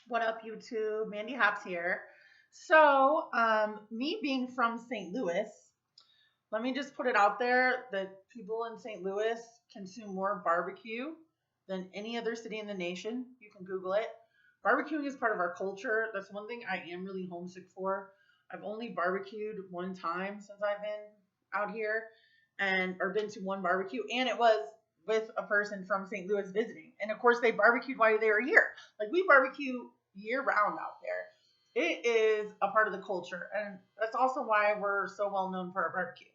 What up, YouTube? Mandy Hops here. So, me being from St. Louis, let me just put it out there that people in St. Louis consume more barbecue than any other city in the nation. You can Google it. Barbecuing is part of our culture. That's one thing I am really homesick for. I've only barbecued one time since I've been out here, and or been to one barbecue, and it was with a person from St. Louis visiting. And of course, they barbecued while they were here. Like we barbecue year round out there. It is a part of the culture, and that's also why we're so well known for our barbecue.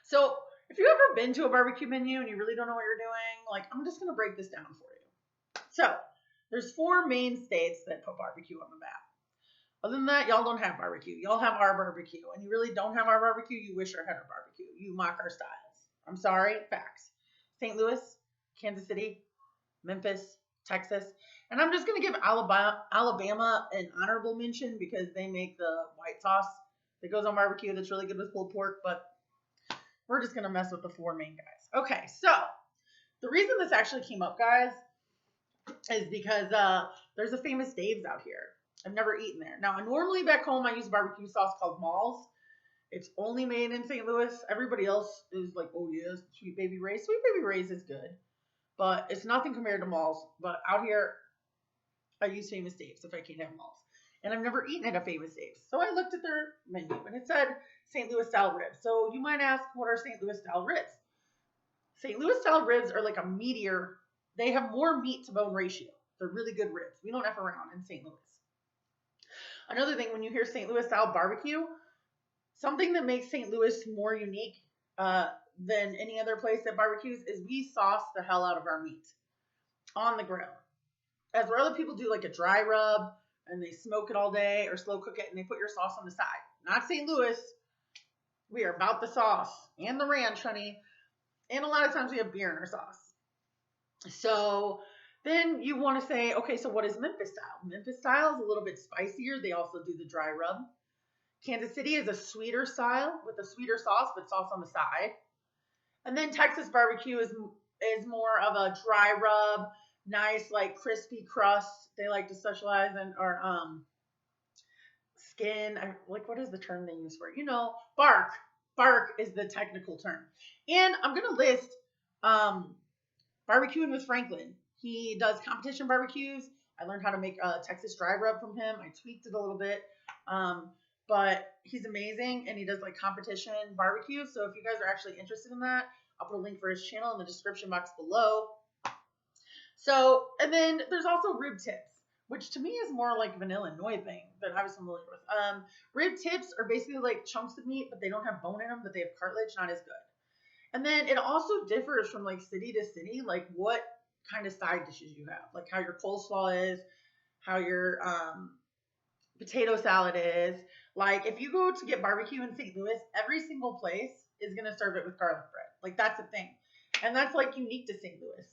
So, if you've ever been to a barbecue menu and you really don't know what you're doing, like I'm just gonna break this down for you. So, there's four main states that put barbecue on the map. Other than that, y'all don't have barbecue. Y'all have our barbecue, and you really don't have our barbecue. You wish you had our barbecue. You mock our styles. I'm sorry, facts. St. Louis, Kansas City, Memphis, Texas, and I'm just gonna give Alabama an honorable mention because they make the white sauce that goes on barbecue that's really good with pulled pork. But we're just gonna mess with the four main guys. Okay, so the reason this actually came up, guys, is because there's a famous Dave's out here. I've never eaten there. Now, normally back home, I use a barbecue sauce called Malls. It's only made in St. Louis. Everybody else is like, oh yes, Sweet Baby Ray's. Sweet Baby Ray's is good, but it's nothing compared to Malls. But out here, I use Famous Dave's if I can't have Malls. And I've never eaten at a Famous Dave's. So I looked at their menu and it said St. Louis style ribs. So you might ask, what are St. Louis style ribs? St. Louis style ribs are like a meatier, they have more meat to bone ratio. They're really good ribs. We don't F around in St. Louis. Another thing, when you hear St. Louis style barbecue, something that makes St. Louis more unique than any other place that barbecues is we sauce the hell out of our meat on the grill. As where other people do like a dry rub and they smoke it all day or slow cook it and they put your sauce on the side. Not St. Louis. We are about the sauce and the ranch, honey. And a lot of times we have beer in our sauce. So then you want to say, okay, so what is Memphis style? Memphis style is a little bit spicier. They also do the dry rub. Kansas City is a sweeter style with a sweeter sauce, but sauce on the side. And then Texas barbecue is more of a dry rub, nice like crispy crust. They like to specialize in or skin. Like what is the term they use for it? Bark. Bark is the technical term. And I'm gonna list barbecuing with Franklin. He does competition barbecues. I learned how to make a Texas dry rub from him. I tweaked it a little bit. But he's amazing and he does like competition barbecue. So if you guys are actually interested in that, I'll put a link for his channel in the description box below. So, and then there's also rib tips, which to me is more like an Illinois thing that I was familiar with. Rib tips are basically like chunks of meat, but they don't have bone in them, but they have cartilage, not as good. And then it also differs from like city to city, like what kind of side dishes you have, like how your coleslaw is, how your potato salad is. Like if you go to get barbecue in St. Louis, every single place is gonna serve it with garlic bread. Like that's a thing, and that's like unique to St. Louis.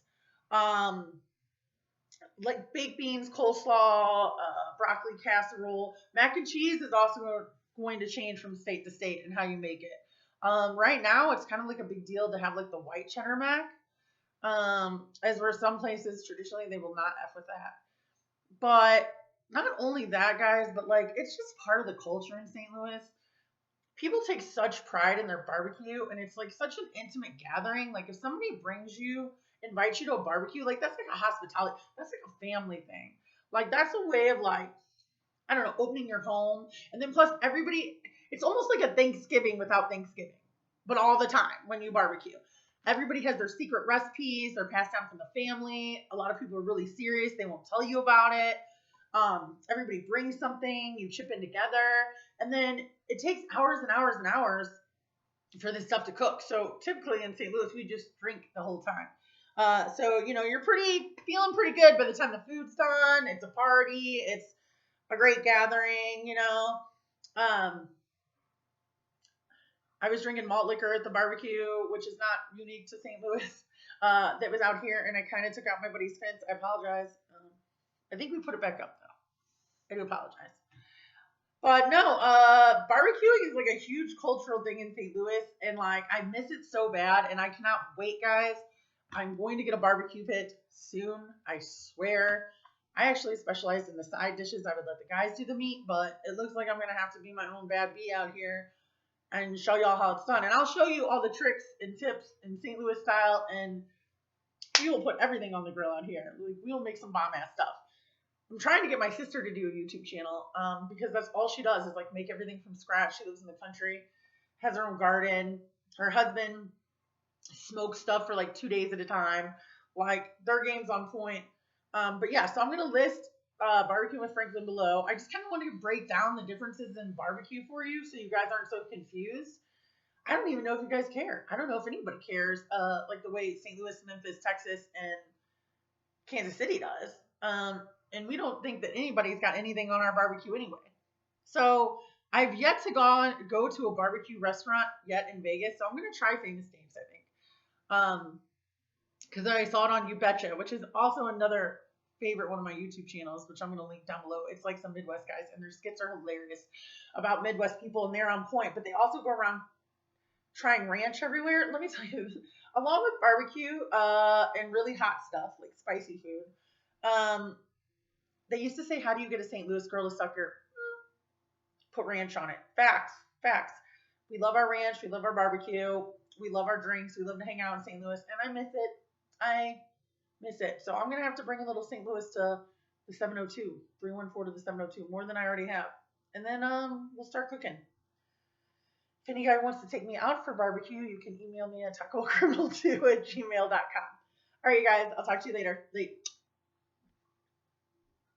Like baked beans, coleslaw, broccoli casserole, mac and cheese is also going to change from state to state and how you make it. Right now, it's kind of like a big deal to have like the white cheddar mac. As where some places traditionally they will not f with that. But not only that, guys, but like it's just part of the culture in St. Louis. People take such pride in their barbecue, and it's like such an intimate gathering. Like if somebody invites you to a barbecue, like that's like a hospitality. That's like a family thing. Like that's a way of like, I don't know, opening your home. And then plus everybody, it's almost like a Thanksgiving without Thanksgiving, but all the time when you barbecue. Everybody has their secret recipes. They're passed down from the family. A lot of people are really serious. They won't tell you about it. Everybody brings something. You chip in together. And then it takes hours and hours and hours for this stuff to cook. So typically in St. Louis, we just drink the whole time. So, you're feeling pretty good by the time the food's done. It's a party. It's a great gathering, I was drinking malt liquor at the barbecue, which is not unique to St. Louis, that was out here, and I kind of took out my buddy's fence. I apologize. I think we put it back up, though. I do apologize. But no, barbecuing is like a huge cultural thing in St. Louis, and like I miss it so bad, and I cannot wait, guys. I'm going to get a barbecue pit soon, I swear. I actually specialized in the side dishes. I would let the guys do the meat, but it looks like I'm gonna have to be my own bad bee out here and show y'all how it's done. And I'll show you all the tricks and tips in St. Louis style, and we will put everything on the grill out here. Like, we'll make some bomb ass stuff. I'm trying to get my sister to do a YouTube channel because that's all she does is like make everything from scratch. She lives in the country, has her own garden. Her husband smokes stuff for like 2 days at a time. Like, their game's on point. But yeah, so I'm gonna list barbecue with Franklin below. I just kind of wanted to break down the differences in barbecue for you, so you guys aren't so confused. I don't even know if you guys care. I don't know if anybody cares, like the way St. Louis, Memphis, Texas, and Kansas City does. And we don't think that anybody's got anything on our barbecue anyway. So I've yet to go to a barbecue restaurant yet in Vegas. So I'm gonna try Famous Dave's, I think. Because I saw it on You Betcha, which is also another favorite one of my YouTube channels, which I'm gonna link down below. It's like some Midwest guys, and their skits are hilarious about Midwest people, and they're on point. But they also go around trying ranch everywhere. Let me tell you, along with barbecue and really hot stuff like spicy food, they used to say, "How do you get a St. Louis girl to suck your?" Put ranch on it. Facts, facts. We love our ranch. We love our barbecue. We love our drinks. We love to hang out in St. Louis, and I miss it. I miss it. So I'm gonna have to bring a little St. Louis to the 702, 314 to the 702, more than I already have, and then we'll start cooking. If any guy wants to take me out for barbecue, you can email me at tacocriminal2@gmail.com. All right, you guys. I'll talk to you later.